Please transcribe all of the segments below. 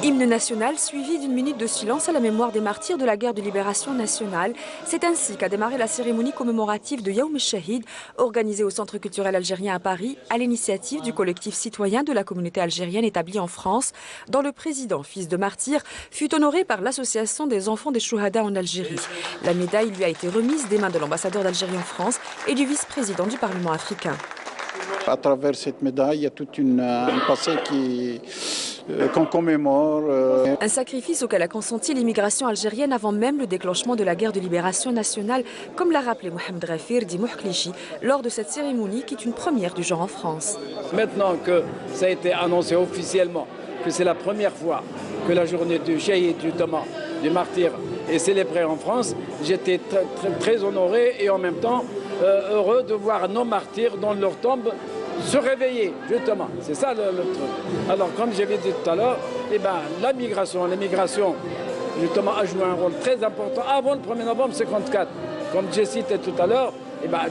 Hymne national suivi d'une minute de silence à la mémoire des martyrs de la guerre de libération nationale. C'est ainsi qu'a démarré la cérémonie commémorative de Yaoum el-Shahid, organisée au Centre culturel algérien à Paris, à l'initiative du collectif citoyen de la communauté algérienne établie en France, dont le président, fils de martyr, fut honoré par l'association des enfants des Chouhada en Algérie. La médaille lui a été remise des mains de l'ambassadeur d'Algérie en France et du vice-président du Parlement africain. À travers cette médaille, il y a tout un passé qu'on commémore. Un sacrifice auquel a consenti l'immigration algérienne avant même le déclenchement de la guerre de libération nationale, comme l'a rappelé Mohamed Rafir dit Mouhklichi lors de cette cérémonie qui est une première du genre en France. Maintenant que ça a été annoncé officiellement, que c'est la première fois que la journée du Shahid, justement, du martyr est célébrée en France, j'étais très honoré et en même temps heureux de voir nos martyrs dans leur tombe se réveiller, justement. C'est ça le truc. Alors, comme j'avais dit tout à l'heure, l'immigration, justement, a joué un rôle très important avant le 1er novembre 1954. Comme j'ai cité tout à l'heure,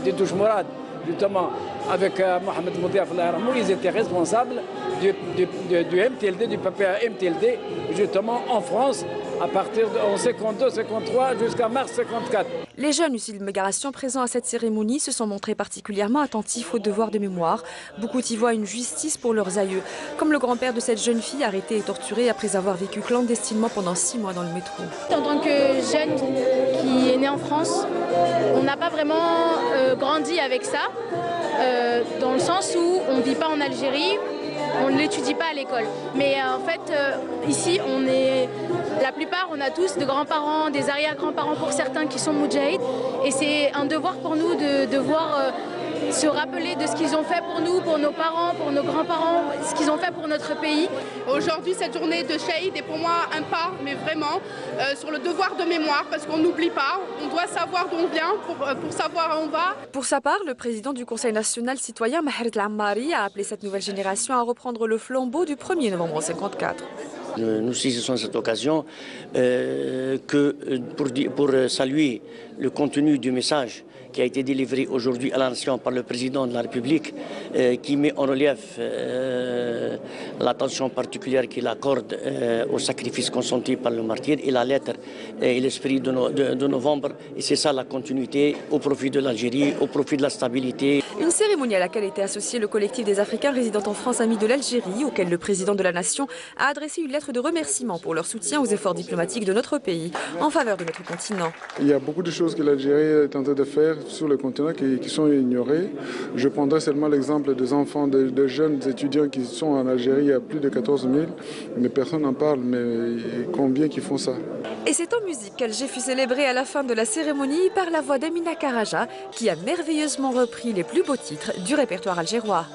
Didouche Mourad, justement, avec Mohamed Moudiaf, ils étaient responsables du MTLD, du papier MTLD, justement, en France, à partir de 1952-1953 jusqu'à mars 1954. Les jeunes issus de l'immigration présents à cette cérémonie se sont montrés particulièrement attentifs au devoir de mémoire. Beaucoup y voient une justice pour leurs aïeux, comme le grand-père de cette jeune fille arrêtée et torturée après avoir vécu clandestinement pendant 6 mois dans le métro. En tant que jeune qui est né en France, on n'a pas vraiment grandi avec ça, dans le sens où on ne vit pas en Algérie, on ne l'étudie pas à l'école. Mais en fait, ici, la plupart, on a tous de grands-parents, des arrière-grands-parents pour certains qui sont moudjahid. Et c'est un devoir pour nous de devoir se rappeler de ce qu'ils ont fait pour nous, pour nos parents, pour nos grands-parents, ce qu'ils ont fait pour notre pays. Aujourd'hui, cette journée de Shahid est pour moi un pas, mais vraiment, sur le devoir de mémoire, parce qu'on n'oublie pas, on doit savoir d'où on vient pour savoir où on va. Pour sa part, le président du Conseil national citoyen, Maher El-Ammari, a appelé cette nouvelle génération à reprendre le flambeau du 1er novembre 1954. Nous saisissons cette occasion pour saluer le contenu du message qui a été délivré aujourd'hui à la nation par le président de la République, qui met en relief l'attention particulière qu'il accorde au sacrifice consenti par le martyr et la lettre et l'esprit de novembre. Et c'est ça la continuité au profit de l'Algérie, au profit de la stabilité. Une cérémonie à laquelle était associé le collectif des Africains résidant en France amis de l'Algérie, auquel le président de la nation a adressé une lettre de remerciement pour leur soutien aux efforts diplomatiques de notre pays en faveur de notre continent. Il y a beaucoup de choses que l'Algérie est en train de faire sur le continent qui sont ignorées. Je prendrai seulement l'exemple des enfants, de jeunes étudiants qui sont en Algérie, il y a plus de 14 000, mais personne n'en parle, mais combien qui font ça? Et c'est en musique qu'Alger fut célébré à la fin de la cérémonie par la voix d'Amina Karaja, qui a merveilleusement repris les plus beaux titres du répertoire algérois.